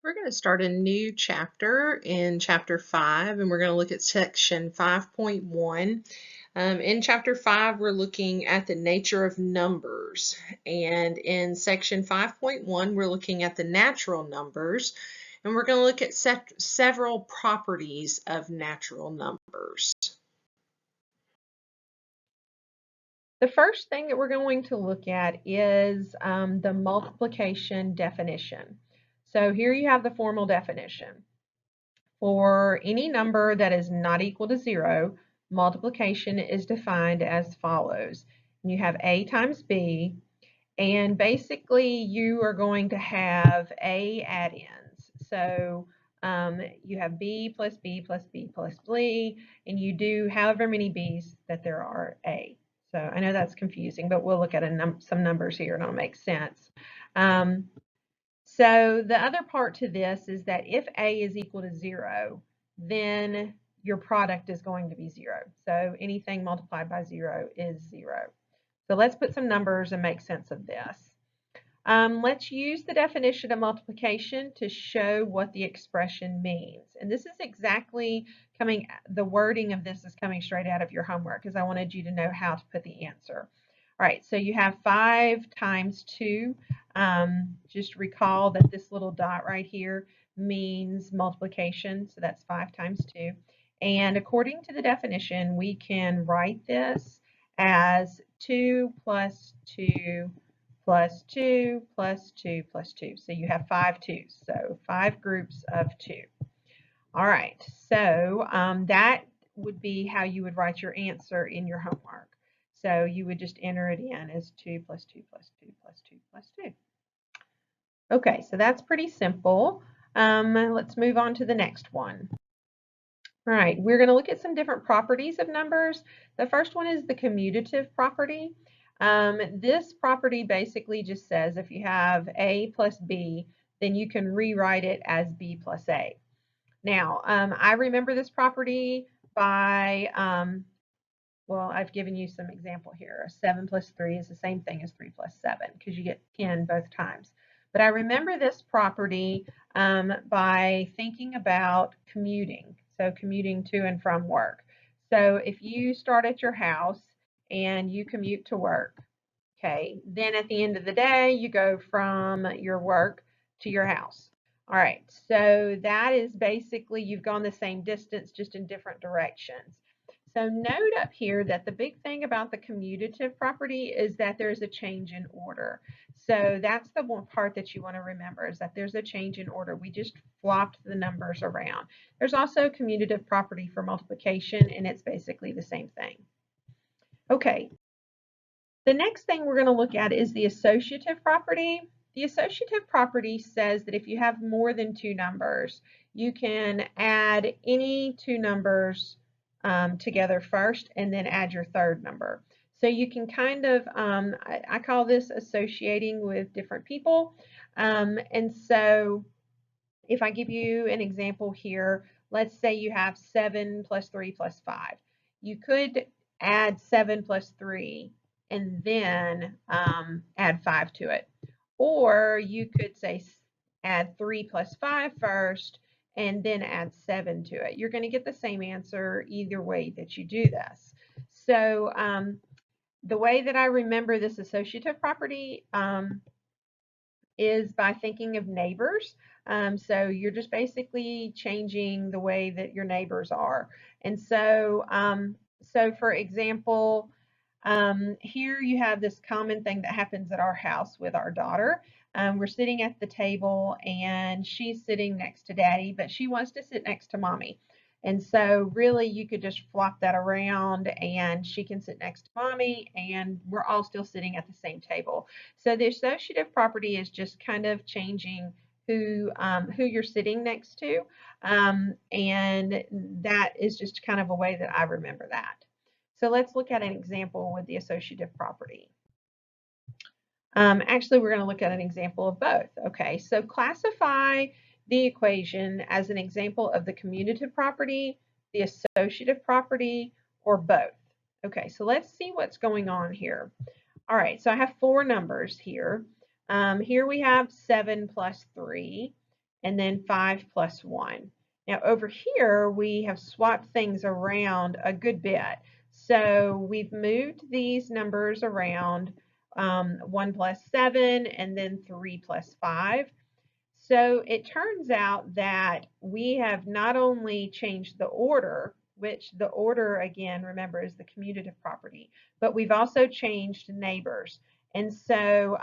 We're going to start a new chapter in chapter 5, and we're going to look at section 5.1. In chapter 5, we're looking at the nature of numbers. And in section 5.1, we're looking at the natural numbers. And we're going to look at several properties of natural numbers. The first thing that we're going to look at is the multiplication definition. So here you have the formal definition. For any number that is not equal to 0, multiplication is defined as follows. You have A times B, and basically you are going to have A add-ins. So you have B plus B plus B plus B, and you do however many B's that there are A. So I know that's confusing, but we'll look at some numbers here and it'll make sense. So the other part to this is that if A is equal to 0, then your product is going to be 0. So anything multiplied by 0 is 0. So let's put some numbers and make sense of this. Let's use the definition of multiplication to show what the expression means. And this is exactly the wording of this is coming straight out of your homework because I wanted you to know how to put the answer. All right, so you have 5 times 2. Just recall that this little dot right here means multiplication, so that's 5 times 2. And according to the definition, we can write this as 2 plus 2 plus 2 plus 2 plus 2. So you have 5 2s, so 5 groups of 2. All right, so that would be how you would write your answer in your homework. So you would just enter it in as 2 plus 2 plus 2 plus 2 plus 2. Okay, so that's pretty simple. Let's move on to the next one. All right, we're going to look at some different properties of numbers. The first one is the commutative property. This property basically just says if you have A plus B, then you can rewrite it as B plus A. Now, I remember this property by, well, I've given you some example here. 7 plus 3 is the same thing as 3 plus 7 because you get 10 both times. But I remember this property by thinking about commuting, so commuting to and from work. So if you start at your house and you commute to work, okay, then at the end of the day, you go from your work to your house. All right, so that is basically you've gone the same distance, just in different directions. So note up here that the big thing about the commutative property is that there's a change in order. So that's the one part that you want to remember is that there's a change in order. We just flopped the numbers around. There's also a commutative property for multiplication, and it's basically the same thing. Okay, the next thing we're going to look at is the associative property. The associative property says that if you have more than 2 numbers, you can add any 2 numbers together first and then add your third number. So you can kind of, I call this associating with different people. And so if I give you an example here, let's say you have 7 plus 3 plus 5. You could add 7 plus 3 and then add 5 to it. Or you could say add 3 plus 5 first and then add 7 to it. You're going to get the same answer either way that you do this. So the way that I remember this associative property is by thinking of neighbors. So you're just basically changing the way that your neighbors are. And so, so for example, here you have this common thing that happens at our house with our daughter. We're sitting at the table and she's sitting next to daddy, but she wants to sit next to mommy. And so really you could just flop that around and she can sit next to mommy and we're all still sitting at the same table. So the associative property is just kind of changing who you're sitting next to. And that is just kind of a way that I remember that. So let's look at an example with the associative property. Actually, we're going to look at an example of both. Okay, so classify the equation as an example of the commutative property, the associative property, or both. Okay, so let's see what's going on here. All right, so I have 4 numbers here. Here we have 7 plus 3. and then 5 plus 1. Now over here, we have swapped things around a good bit. So we've moved these numbers around, 1 plus 7, and then 3 plus 5. So it turns out that we have not only changed the order, which the order, again, remember, is the commutative property, but we've also changed neighbors. And so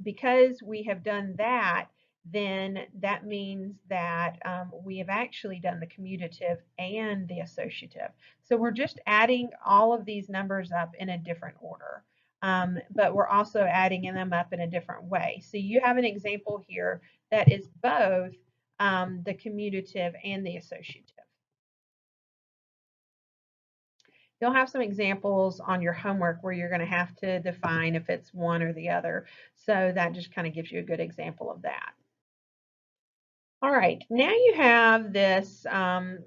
because we have done that, then that means that we have actually done the commutative and the associative. So we're just adding all of these numbers up in a different order. But we're also adding them up in a different way. So you have an example here that is both the commutative and the associative. You'll have some examples on your homework where you're going to have to define if it's one or the other. So that just kind of gives you a good example of that. All right, now you have this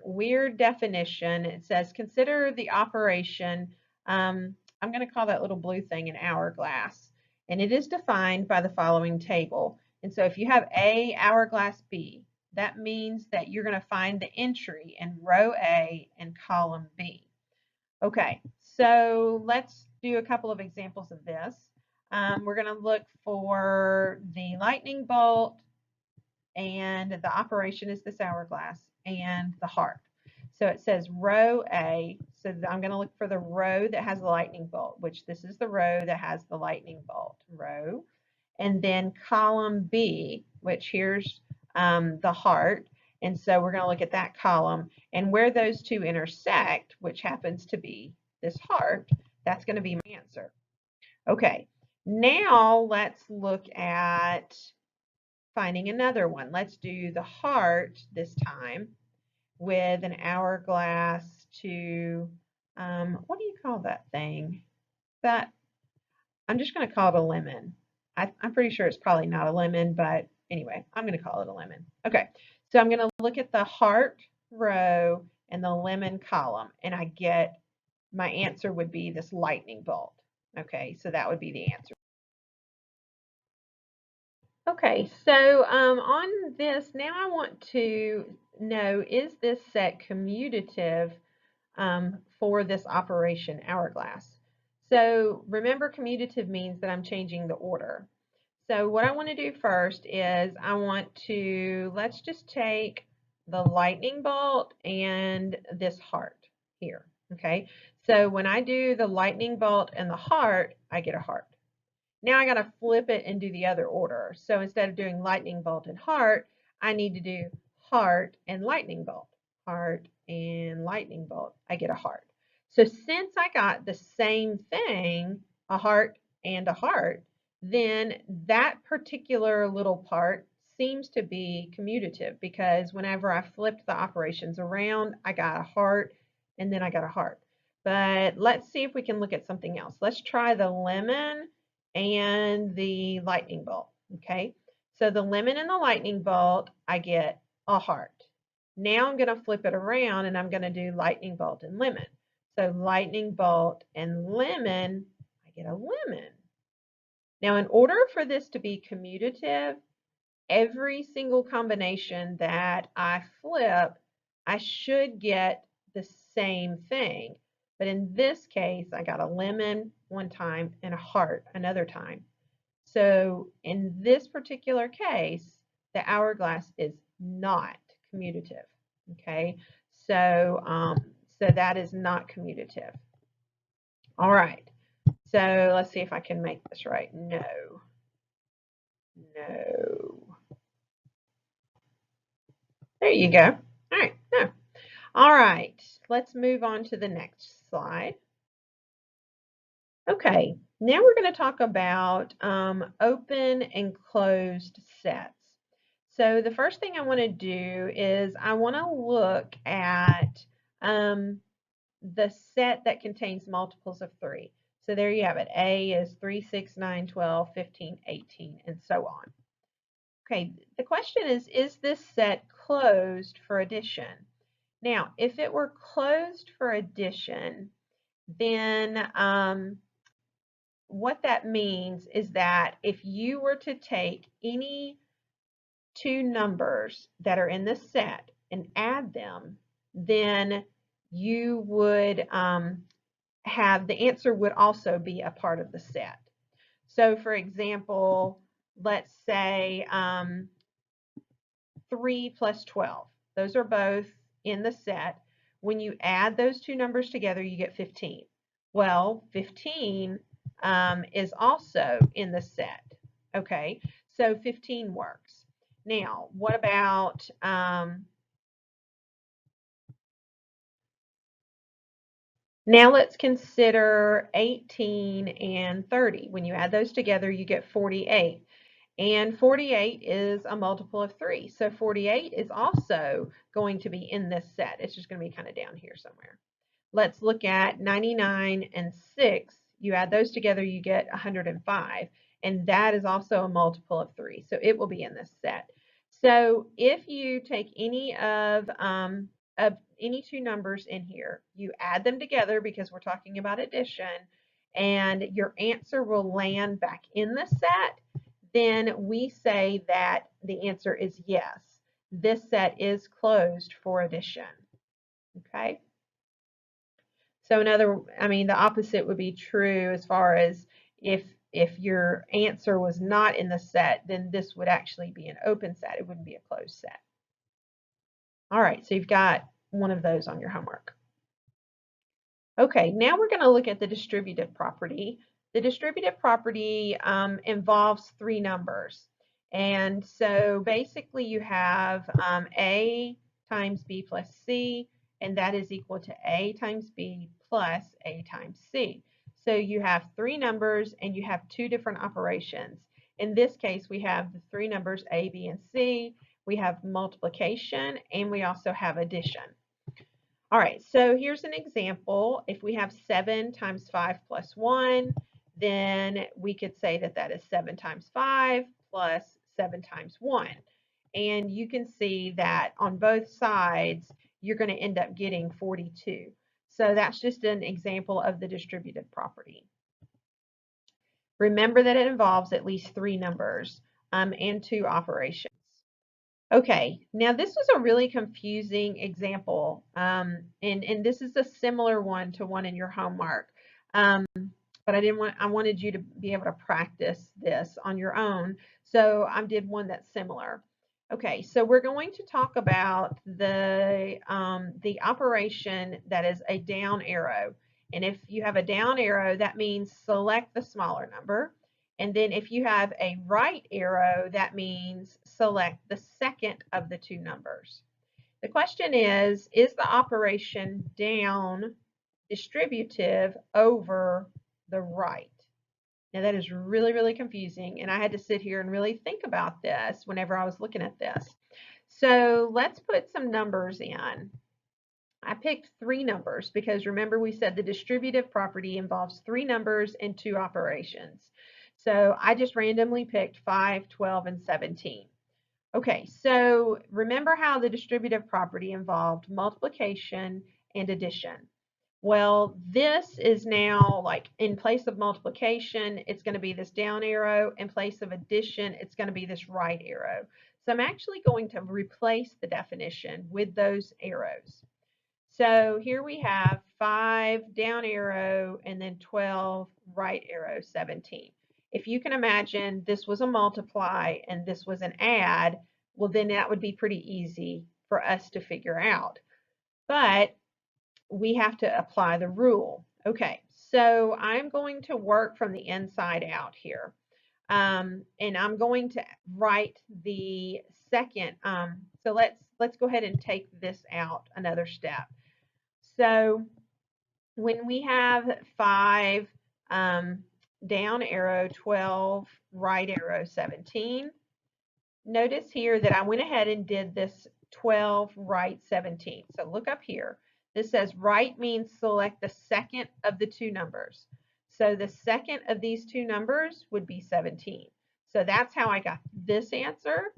weird definition. It says, consider the operation, I'm going to call that little blue thing an hourglass, and it is defined by the following table. And so if you have A, hourglass B, that means that you're going to find the entry in row A and column B. Okay, so let's do a couple of examples of this. We're going to look for the lightning bolt, and the operation is this hourglass, and the heart. So it says row A, so I'm going to look for the row that has the lightning bolt, which this is the row that has the lightning bolt, row. And then column B, which here's the heart. And so we're going to look at that column. And where those two intersect, which happens to be this heart, that's going to be my answer. Okay, now let's look at finding another one. Let's do the heart this time with an hourglass to, what do you call that thing? That, I'm just going to call it a lemon. I'm pretty sure it's probably not a lemon, but anyway, I'm going to call it a lemon. Okay, so I'm going to look at the heart row and the lemon column, and I get, my answer would be this lightning bolt. Okay, so that would be the answer. Okay, so on this, now I want to know, is this set commutative for this operation hourglass? So remember, commutative means that I'm changing the order. So what I want to do first is I want to, let's just take the lightning bolt and this heart here, okay? So when I do the lightning bolt and the heart, I get a heart. Now I got to flip it and do the other order. So instead of doing lightning bolt and heart, I need to do heart and lightning bolt. Heart and lightning bolt. I get a heart. So since I got the same thing, a heart and a heart, then that particular little part seems to be commutative, because whenever I flipped the operations around, I got a heart and then I got a heart. But let's see if we can look at something else. Let's try the lemon and the lightning bolt. Okay, so the lemon and the lightning bolt, I get a heart. Now I'm going to flip it around and I'm going to do lightning bolt and lemon. So lightning bolt and lemon, I get a lemon. Now in order for this to be commutative, every single combination that I flip, I should get the same thing. But in this case, I got a lemon one time and a heart another time. So in this particular case, the hourglass is not commutative. Okay, so so that is not commutative. All right. So let's see if I can make this right. No. No. There you go. All right. No. All right. Let's move on to the next slide. Okay. Now we're going to talk about open and closed sets. So the first thing I want to do is I want to look at the set that contains multiples of 3. So there you have it. A is 3, 6, 9, 12, 15, 18, and so on. Okay, the question is this set closed for addition? Now, if it were closed for addition, then what that means is that if you were to take any two numbers that are in this set and add them, then you would have the answer would also be a part of the set. So for example, let's say 3 plus 12. Those are both in the set. When you add those two numbers together, you get 15. Well, 15 is also in the set. Okay, so 15 works. Now, what about now let's consider 18 and 30. When you add those together, you get 48. And 48 is a multiple of 3. So 48 is also going to be in this set. It's just going to be kind of down here somewhere. Let's look at 99 and 6. You add those together, you get 105. And that is also a multiple of 3. So it will be in this set. So if you take any of any two numbers in here, you add them together because we're talking about addition, and your answer will land back in the set, then we say that the answer is yes. This set is closed for addition. Okay? So the opposite would be true as far as if your answer was not in the set, then this would actually be an open set. It wouldn't be a closed set. All right, so you've got one of those on your homework. Okay, now we're going to look at the distributive property. The distributive property involves three numbers. And so basically you have A times B plus C, and that is equal to A times B plus A times C. So you have three numbers and you have two different operations. In this case, we have the three numbers A, B, and C. We have multiplication, and we also have addition. All right, so here's an example. If we have 7 times 5 plus 1, then we could say that that is 7 times 5 plus 7 times 1. And you can see that on both sides, you're going to end up getting 42. So that's just an example of the distributive property. Remember that it involves at least three numbers and two operations. Okay, now this was a really confusing example, and this is a similar one to one in your homework, but I wanted you to be able to practice this on your own, so I did one that's similar. Okay, so we're going to talk about the operation that is a down arrow, and if you have a down arrow, that means select the smaller number. And then if you have a right arrow, that means select the second of the two numbers. The question is the operation down distributive over the right? Now that is really, really confusing, and I had to sit here and really think about this whenever I was looking at this. So let's put some numbers in. I picked three numbers because remember we said the distributive property involves three numbers and two operations. So I just randomly picked 5, 12, and 17. Okay, so remember how the distributive property involved multiplication and addition. Well, this is now like in place of multiplication, it's going to be this down arrow. In place of addition, it's going to be this right arrow. So I'm actually going to replace the definition with those arrows. So here we have 5 down arrow and then 12 right arrow 17. If you can imagine this was a multiply and this was an add, well then that would be pretty easy for us to figure out. But we have to apply the rule. Okay, so I'm going to work from the inside out here. And I'm going to write the second. So let's go ahead and take this out another step. So when we have 5 down arrow, 12 right arrow, 17, notice here that I went ahead and did this 12 right 17. So look up here. This says right means select the second of the two numbers. So the second of these two numbers would be 17. So that's how I got this answer.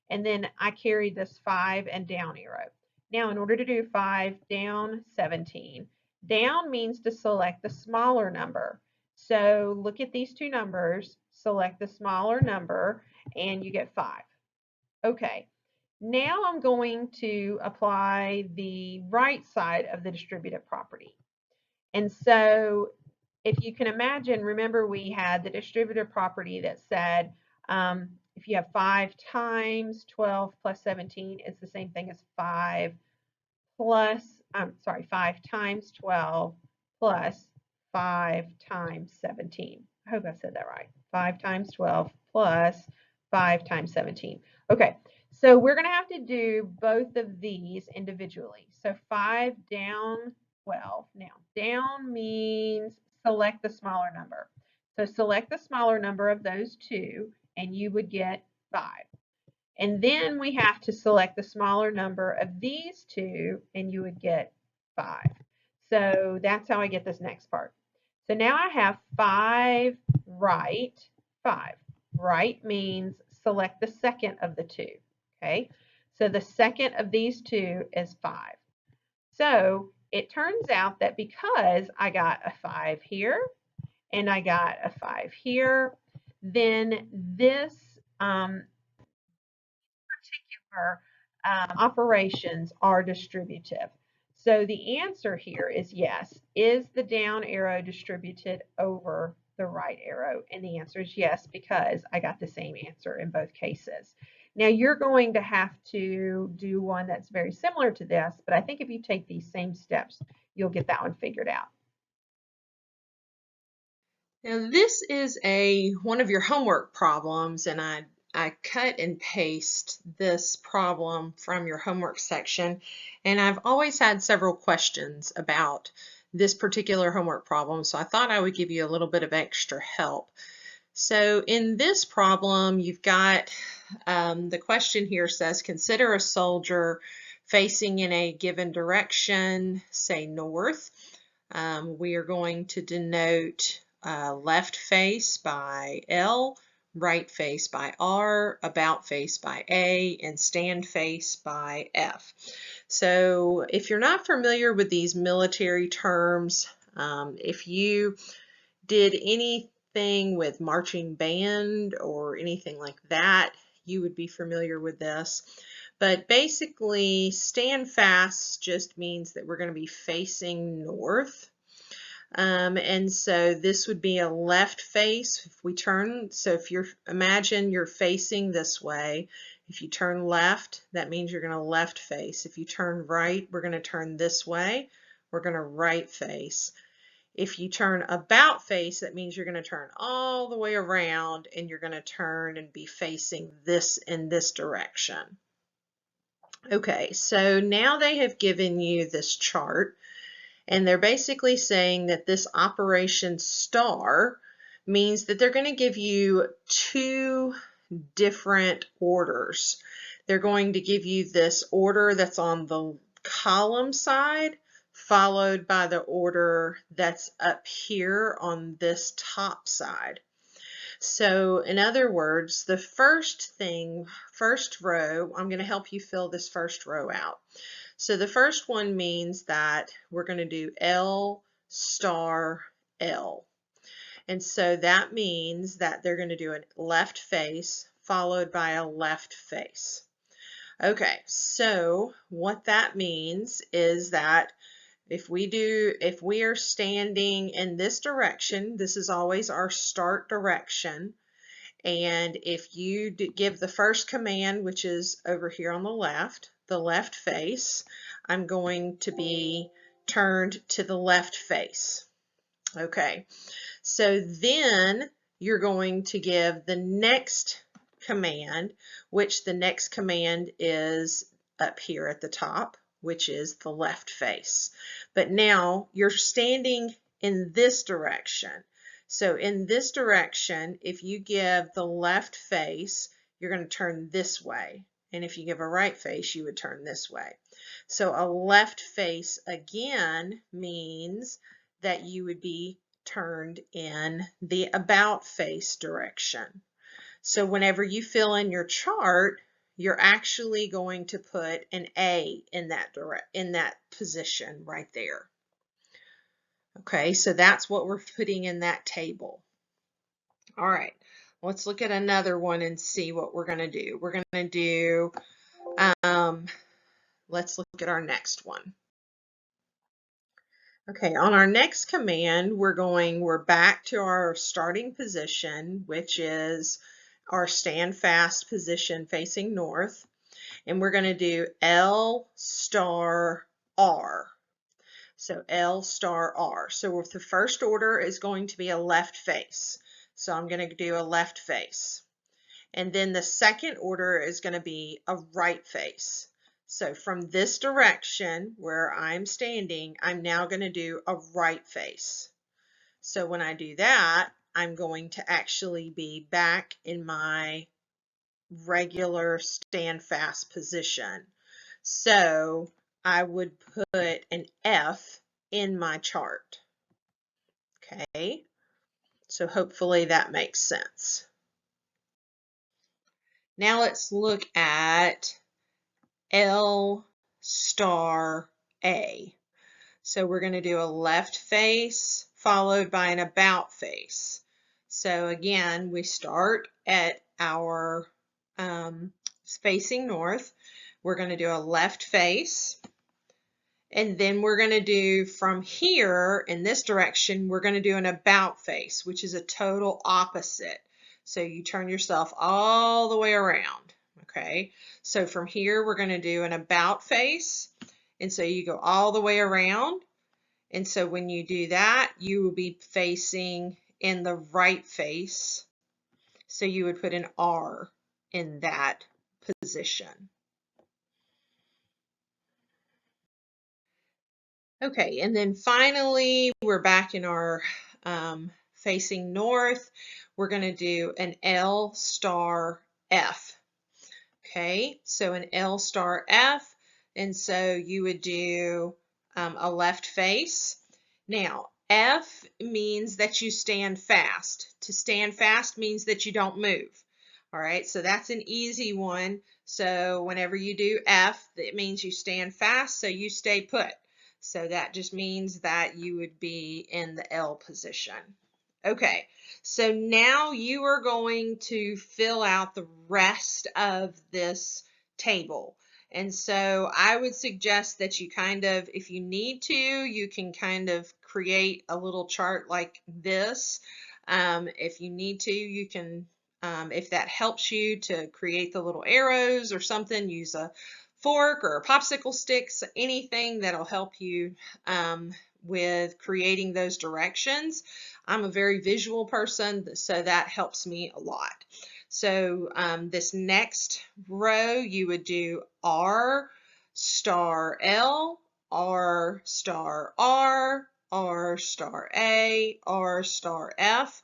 And then I carried this 5 and down arrow. Now in order to do 5 down 17, down means to select the smaller number. So look at these two numbers, select the smaller number, and you get 5. Okay, now I'm going to apply the right side of the distributive property. And so if you can imagine, remember we had the distributive property that said if you have 5 times 12 plus 17, it's the same thing as 5 times 12 plus 5 times 17. I hope I said that right. 5 times 12 plus 5 times 17. Okay, so we're going to have to do both of these individually. So 5 down 12. Now, down means select the smaller number. So select the smaller number of those two, and you would get 5. And then we have to select the smaller number of these two, and you would get 5. So that's how I get this next part. So now I have 5 right, 5. Right means select the second of the two. Okay, so the second of these two is 5. So it turns out that because I got a 5 here and I got a 5 here, then this particular operations are distributive. So the answer here is yes. Is the down arrow distributed over the right arrow? And the answer is yes, because I got the same answer in both cases. Now you're going to have to do one that's very similar to this, but I think if you take these same steps, you'll get that one figured out. Now this is one of your homework problems, and I cut and paste this problem from your homework section, and I've always had several questions about this particular homework problem, so I thought I would give you a little bit of extra help. So in this problem, you've got the question here says, consider a soldier facing in a given direction, say north. We are going to denote left face by L, right face by R, about face by A, and stand face by F. So if you're not familiar with these military terms, if you did anything with marching band or anything like that, you would be familiar with this. But basically, stand fast just means that we're going to be facing north. And so this would be a left face. If we turn, so if you're, imagine you're facing this way. If you turn left, that means you're going to left face. If you turn right, we're going to turn this way. We're going to right face. If you turn about face, that means you're going to turn all the way around and you're going to turn and be facing this in this direction. Okay, so now they have given you this chart, and they're basically saying that this operation star means that they're going to give you two different orders. They're going to give you this order that's on the column side, followed by the order that's up here on this top side. So in other words, the first row, I'm going to help you fill this first row out. So the first one means that we're going to do L star L. And so that means that they're going to do a left face followed by a left face. Okay, so what that means is that if we are standing in this direction, this is always our start direction. And if you give the first command, which is over here on the left face, I'm going to be turned to the left face. Okay, so then you're going to give the next command, which the next command is up here at the top, which is the left face. But now you're standing in this direction. So in this direction, if you give the left face, you're going to turn this way. And if you give a right face, you would turn this way. So a left face again means that you would be turned in the about face direction. So whenever you fill in your chart, you're actually going to put an A in that position right there. Okay, so that's what we're putting in that table. All right, Let's look at another one and see what we're going to do. We're going to do, let's look at our next one. Okay, on our next command, we're back to our starting position, which is our stand fast position facing north. And we're going to do L star R. So L star R. So the first order is going to be a left face. So I'm going to do a left face. And then the second order is going to be a right face. So from this direction where I'm standing, I'm now going to do a right face. So when I do that, I'm going to actually be back in my regular stand fast position. So I would put an F in my chart. Okay, so hopefully that makes sense. Now let's look at L star A. So we're going to do a left face followed by an about face. So again, we start at our facing north. We're going to do a left face. And then we're going to do from here in this direction, we're going to do an about face, which is a total opposite. So you turn yourself all the way around. Okay, so from here we're going to do an about face, and so you go all the way around, and so when you do that you will be facing in the right face, so you would put an R in that position. Okay, and then finally we're back in our facing north. We're going to do an L star F. Okay, so an L star F, and so you would do a left face. Now, F means that you stand fast. To stand fast means that you don't move. All right, so that's an easy one. So whenever you do F, it means you stand fast, so you stay put. So that just means that you would be in the L position. Okay, so now you are going to fill out the rest of this table. And so I would suggest that you kind of, if you need to, you can kind of create a little chart like this. If you need to, you can, if that helps you to create the little arrows or something, use a fork or a popsicle sticks, anything that'll help you with creating those directions. I'm a very visual person, so that helps me a lot. So this next row, you would do R star L, R star R, R star A, R star F,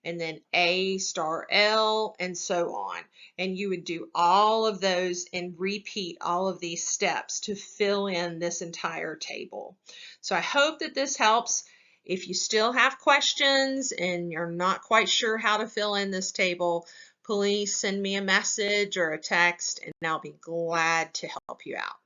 and then A star L, and so on. And you would do all of those and repeat all of these steps to fill in this entire table. So I hope that this helps. If you still have questions and you're not quite sure how to fill in this table, please send me a message or a text and I'll be glad to help you out.